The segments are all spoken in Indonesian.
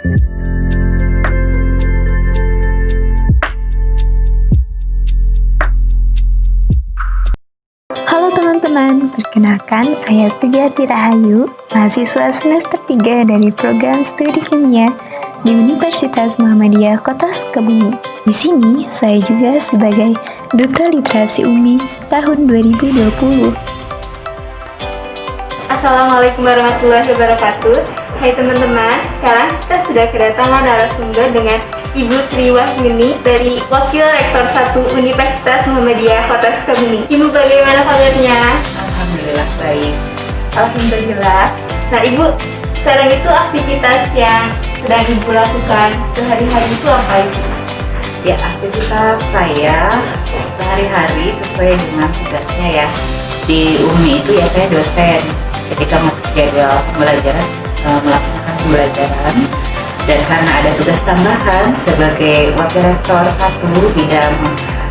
Halo teman-teman, perkenalkan saya Sugiyati Rahayu, mahasiswa semester 3 dari program studi kimia di Universitas Muhammadiyah Kota Sukabumi. Di sini saya juga sebagai Duta Literasi UMI tahun 2020. Assalamualaikum warahmatullahi wabarakatuh. Hai teman-teman, sekarang kita sudah kedatangan narasumber dengan Ibu Sri Wahyuni dari Wakil Rektor 1 Universitas Muhammadiyah Kota Sukabumi. Ibu, bagaimana kabarnya? Alhamdulillah baik. Alhamdulillah. Nah Ibu, sekarang itu aktivitas yang sedang Ibu lakukan sehari-hari itu apa Ibu? Ya, aktivitas saya sehari-hari sesuai dengan tugasnya ya. Di UMI itu ya saya dosen. Ketika masuk jadwal pembelajaran, melaksanakan pembelajaran, dan karena ada tugas tambahan sebagai Wakil Rektor 1 bidang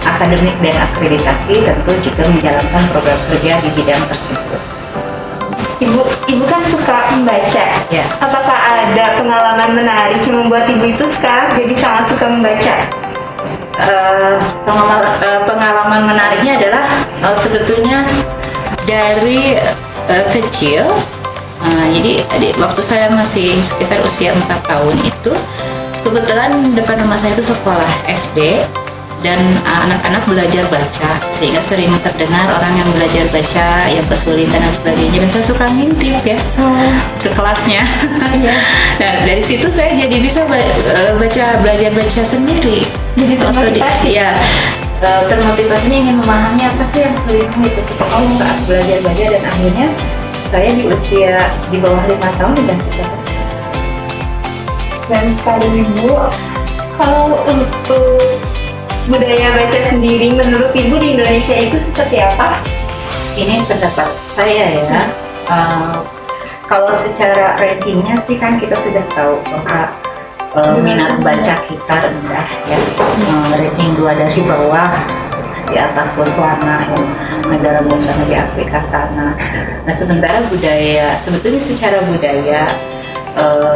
akademik dan akreditasi, tentu juga menjalankan program kerja di bidang tersebut. Ibu kan suka membaca. Ya. Apakah ada pengalaman menarik yang membuat Ibu itu sekarang jadi sangat suka membaca? Pengalaman menariknya adalah sebetulnya dari kecil. Jadi waktu saya masih sekitar usia 4 tahun itu, kebetulan depan rumah saya itu sekolah SD dan anak-anak belajar baca, sehingga sering terdengar orang yang belajar baca yang kesulitan dan sebagainya, dan saya suka ngintip ya ke kelasnya. Nah dari situ saya jadi bisa belajar baca sendiri. Jadi termotivasi. Ya, termotivasinya ingin memahami apa sih yang sulit itu saat belajar baca, dan akhirnya saya di usia di bawah 5 tahun sudah bisa baca. Dan sekali Ibu, kalau untuk budaya baca sendiri, menurut Ibu di Indonesia itu seperti apa? Ini pendapat saya ya. Kalau secara rankingnya sih kan kita sudah tahu bahwa minat baca kita rendah ya. Ranking 2 dari bawah, di atas Botswana ya, negara Botswana di Afrika sana. Nah sementara budaya, sebetulnya secara budaya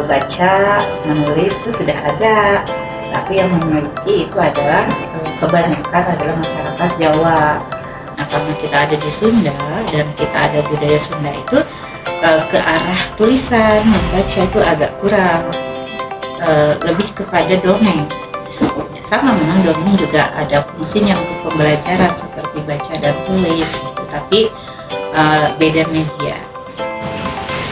baca, menulis itu sudah ada, tapi yang memiliki itu adalah kebanyakan adalah masyarakat Jawa. Nah karena kita ada di Sunda dan kita ada budaya Sunda itu, ke arah tulisan membaca itu agak kurang, lebih kepada dongeng. Sama, memang dongeng juga ada fungsinya untuk pembelajaran seperti baca dan tulis, tapi beda media.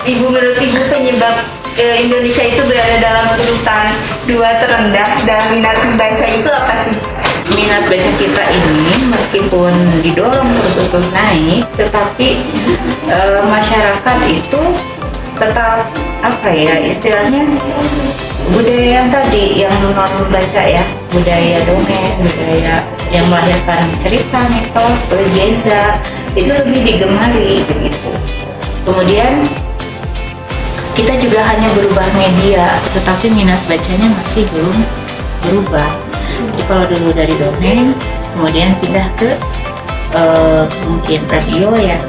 Ibu, menurut Ibu penyebab Indonesia itu berada dalam urutan 2 terendah dalam minat membaca itu apa sih? Minat baca kita ini meskipun didorong terus untuk naik, tetapi masyarakat itu tetap apa ya istilahnya, budaya yang tadi yang non membaca ya, budaya dongeng, budaya yang melahirkan cerita, mitos, legenda itu lebih digemari begitu. Kemudian kita juga hanya berubah media, tetapi minat bacanya masih belum berubah. Jadi kalau dulu dari dongeng, kemudian pindah ke mungkin radio ya,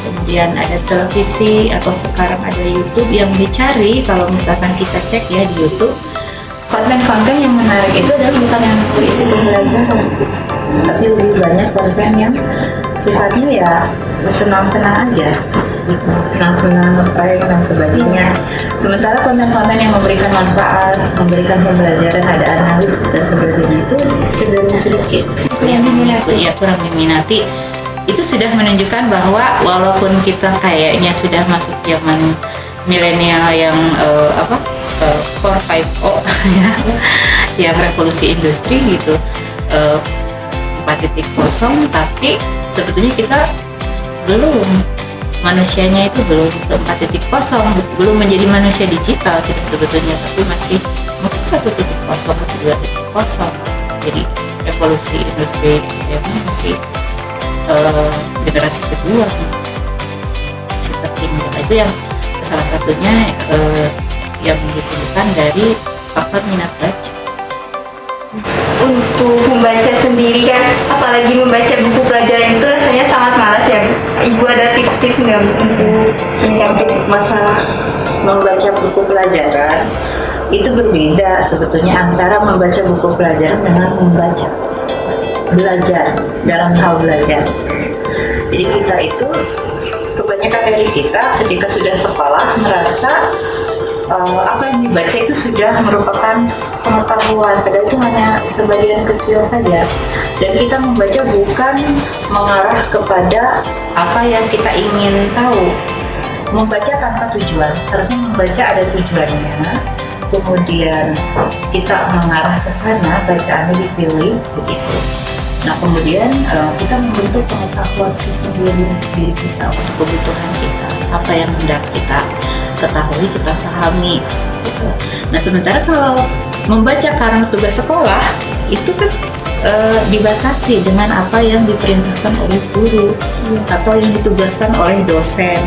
kemudian ada televisi, atau sekarang ada YouTube yang dicari. Kalau misalkan kita cek ya di YouTube, konten-konten yang menarik itu adalah bukan yang berisi pembelajaran, tapi lebih banyak konten yang sifatnya ya senang-senang aja, gitu. Senang-senang, prank dan sebagainya. Sementara konten-konten yang memberikan manfaat, memberikan pembelajaran, ada analisis dan sebagainya itu cenderung sedikit. Yang diminati ya kurang diminati. Itu sudah menunjukkan bahwa walaupun kita kayaknya sudah masuk zaman milenial yang 4.0 ya, yang revolusi industri gitu, 4.0, tapi sebetulnya kita belum, manusianya itu belum ke 4.0, belum menjadi manusia digital kita sebetulnya, tapi masih mungkin 1.0 atau 2.0. Jadi revolusi industri masih generasi kedua, masih tertinggal. Itu yang salah satunya yang ditentukan dari faktor minat baca. Untuk membaca sendiri kan, apalagi membaca buku pelajaran itu rasanya sangat malas ya. Ibu ada tips-tips nggak untuk Untuk masalah membaca buku pelajaran, itu berbeda sebetulnya antara membaca buku pelajaran dengan membaca belajar dalam hal belajar. Jadi kita itu kebanyakan dari kita ketika sudah sekolah merasa apa yang dibaca itu sudah merupakan pengetahuan, padahal itu hanya sebagian kecil saja. Dan kita membaca bukan mengarah kepada apa yang kita ingin tahu. Membaca tanpa tujuan, harusnya membaca ada tujuannya. Kemudian kita mengarah ke sana, bacaannya dipilih begitu. Nah kemudian kita membentuk pengetahuan itu sendiri untuk diri kita, untuk kebutuhan kita, apa yang hendak kita ketahui, kita pahami gitu. Nah sementara kalau membaca karena tugas sekolah itu kan dibatasi dengan apa yang diperintahkan oleh guru atau yang ditugaskan oleh dosen.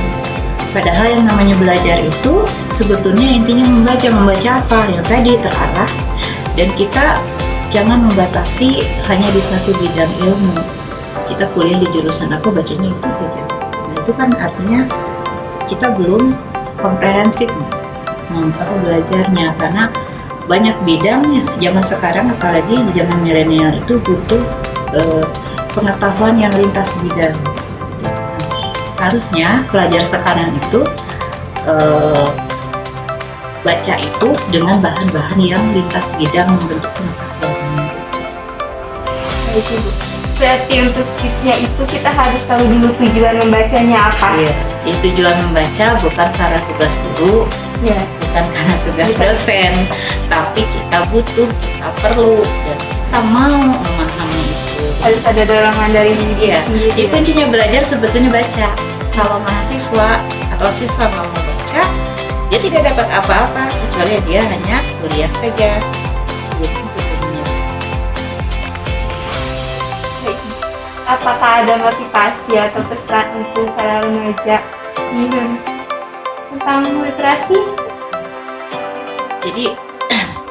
Padahal yang namanya belajar itu sebetulnya intinya membaca apa yang tadi terarah, dan kita jangan membatasi hanya di satu bidang ilmu. Kita kuliah di jurusan apa, bacanya itu saja. Nah, itu kan artinya kita belum komprehensif belajarnya, karena banyak bidangnya. Zaman sekarang apalagi di zaman milenial itu butuh pengetahuan yang lintas bidang. Harusnya pelajar sekarang itu baca itu dengan bahan-bahan yang lintas bidang membentuk pengetahuan. Baik Ibu. Berarti untuk tipsnya itu kita harus tahu dulu tujuan membacanya apa. Iya, tujuan membaca bukan karena tugas guru, Ya. bukan karena tugas dosen, tapi kita butuh, kita perlu, dan kita mau memahami itu. Harus ada dorongan dari diri Iya, sendiri. jadi kuncinya belajar sebetulnya baca. Kalau mahasiswa atau siswa nggak mau baca, dia tidak dapat apa-apa kecuali dia hanya kuliah saja. Gitu tujuannya. Baik. Apakah ada motivasi atau pesan untuk para remaja tentang literasi? Jadi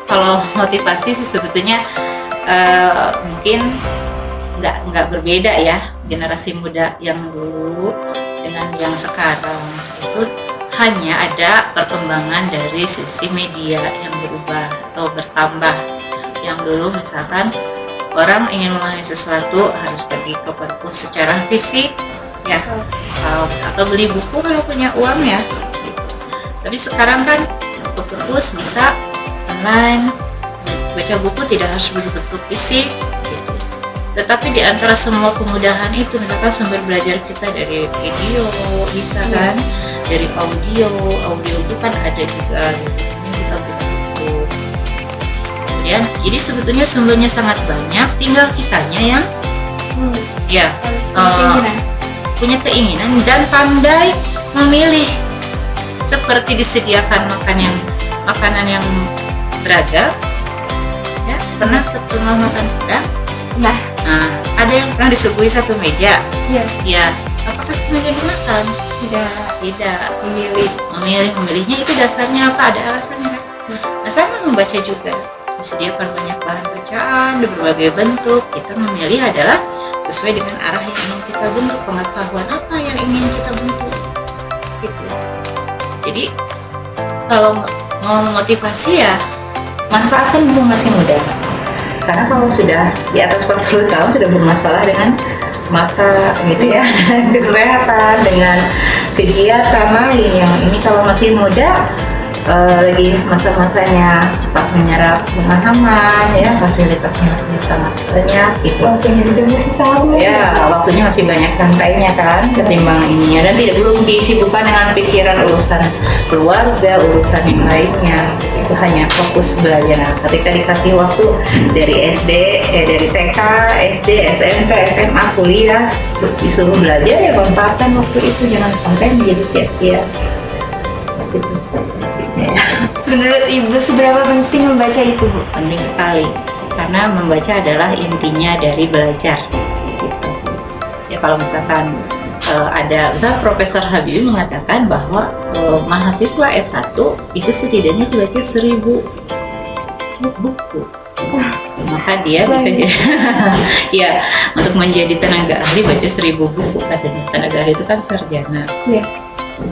kalau motivasi sih sebetulnya mungkin nggak berbeda ya, generasi muda yang dulu dengan yang sekarang itu hanya ada perkembangan dari sisi media yang berubah atau bertambah. Yang dulu misalkan orang ingin memahami sesuatu harus pergi ke perpus secara fisik ya, atau beli buku kalau punya uang ya gitu. Tapi sekarang kan ke perpus bisa online, baca buku tidak harus berbentuk fisik gitu. Tetapi di antara semua kemudahan itu, misalkan sumber belajar kita dari video bisa kan, dari audio itu kan ada juga gitu. Ini kita butuh. Kemudian jadi sebetulnya sumbernya sangat banyak, tinggal kitanya yang ya punya keinginan dan pandai memilih. Seperti disediakan makanan yang beragam ya, pernah ke rumah makan Padang? Nah, Ada yang pernah disuguhi satu meja ya, ya, apakah semuanya dimakan? Tidak. Memilihnya itu dasarnya apa? Ada alasannya kan? Nah sama membaca juga, disediakan banyak bahan bacaan di berbagai bentuk. Kita memilih adalah sesuai dengan arah yang ingin kita bentuk, pengetahuan apa yang ingin kita bentuk gitu. Jadi kalau mau motivasi ya manfaatkan mumpung masih muda, karena kalau sudah di atas 40 tahun sudah bermasalah dengan mata gitu ya, kesehatan, dengan kegiatan lain yang ini kalau masih muda lagi masa-masanya cepat menyerap pemahaman ya, fasilitasnya masih sangat banyak gitu. Waktunya masih banyak santainya kan ketimbang ininya, dan tidak belum disibukkan dengan pikiran urusan keluarga, urusan yang lainnya. Itu hanya fokus belajar. Nah, ketika dikasih waktu dari SD, dari TK, SD, SMP, SMA, kuliah disuruh belajar ya manfaatkan waktu itu, jangan sampai menjadi sia-sia. Gitu. menurut Ibu seberapa penting membaca itu, Bu? Penting sekali, karena membaca adalah intinya dari belajar gitu. Ya kalau misalkan ada, misal Profesor Habibie mengatakan bahwa mahasiswa S1 itu setidaknya baca 1000 buku. Maka dia bisa jadi ya, untuk menjadi tenaga ahli baca 1000 buku katanya. Tenaga ahli itu kan sarjana. Ya.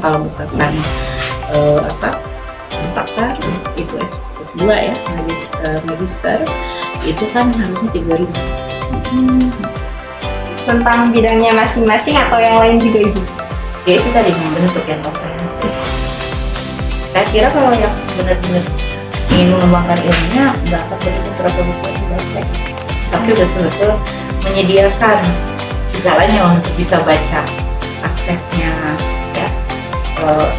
Kalau misalkan pakar itu S2 ya, magister itu kan harusnya 3.000. Tentang bidangnya masing-masing atau yang lain juga Ibu? Ya itu tadi yang bentuk yang komprehensif. Saya kira kalau yang benar-benar ingin mengembangkan ilmunya nggak akan begitu berapa buku yang dibaca, tapi betul-betul menyediakan segalanya untuk bisa baca, aksesnya ya,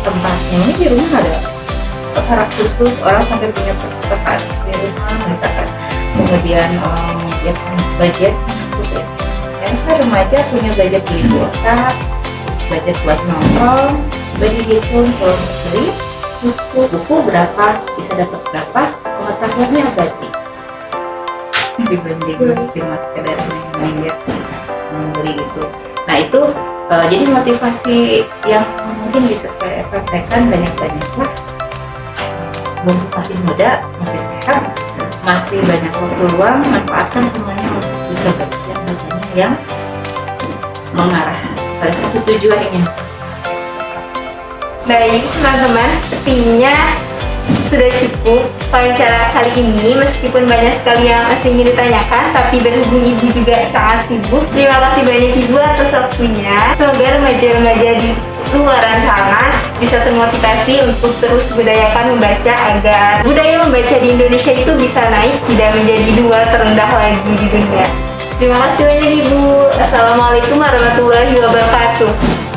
tempatnya. Ini di rumah ada perpustakaan khusus, orang sampai punya perpustakaan di rumah misalkan, kemudian menyediakan budget gitu ya. Yang saya remaja punya budget beli pulsa, budget buat nongkrong, beli dihitung kalau beli buku berapa, bisa dapat berapa, pengetahuannya abadi dibanding cuma sekedar main membeli itu. Nah itu jadi motivasi yang mungkin bisa saya sampaikan banyak-banyaklah. Mumpung masih muda, masih sehat, masih banyak waktu luang, manfaatkan semuanya untuk bisa bacanya yang mengarah pada satu tujuannya. Baik teman-teman, sepertinya sudah cukup wawancara kali ini. Meskipun banyak sekali yang masih ingin ditanyakan, tapi berhubung Ibu juga sangat sibuk, terima kasih banyak Ibu atas waktunya. Semoga remaja-remaja di luaran sana bisa termotivasi untuk terus budayakan membaca agar budaya membaca di Indonesia itu bisa naik, tidak menjadi 2 terendah lagi di dunia. Terima kasih banyak Ibu. Assalamualaikum warahmatullahi wabarakatuh.